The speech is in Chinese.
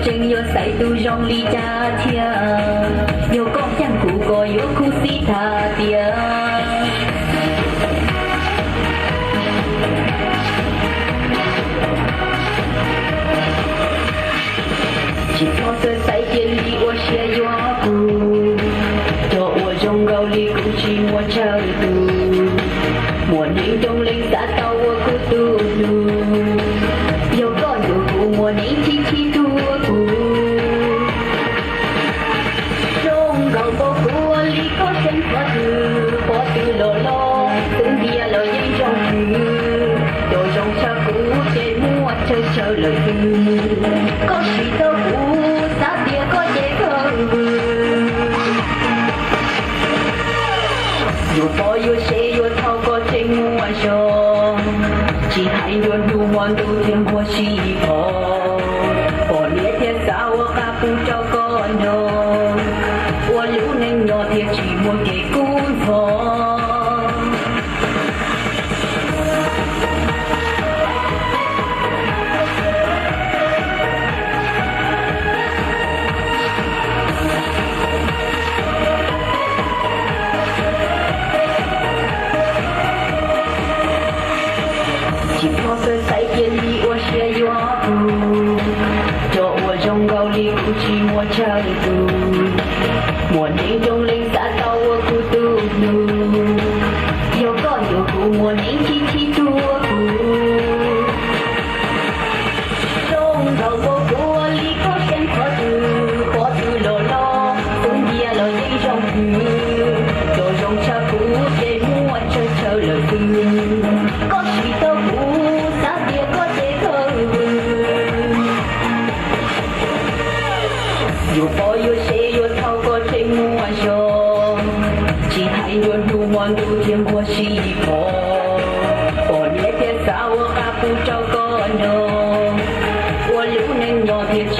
正有赛度容里家庭，有讲讲苦过有苦是他爹。起草的赛典里我写乐谱，叫我忠告里鼓起我程度，莫宁东林撒到我孤独路，有个有苦莫宁提起独孤，忠告不苦我里个生活度，活度落落，等地啊落眼中去，有种茶苦节目我悄悄了度，个许多苦。有佛有谁有透过这幕晚上，其还有路望都天火西坡，我烈天撒我还不着个弄，我留能我天寂寞给孤风。起跑的赛典里我写乐谱，叫我忠告里鼓起我程度，莫宁中林撒到我孤独路，有个有苦莫宁提起独孤，忠告我苦里个生活度，活度落落，等地啊落眼中去，有种茶苦节目我悄悄了度，个许多苦。有佛有谁有透过这幕晚上，其还有路望都天火西坡，我烈天撒我还不着个弄，我留能我天气。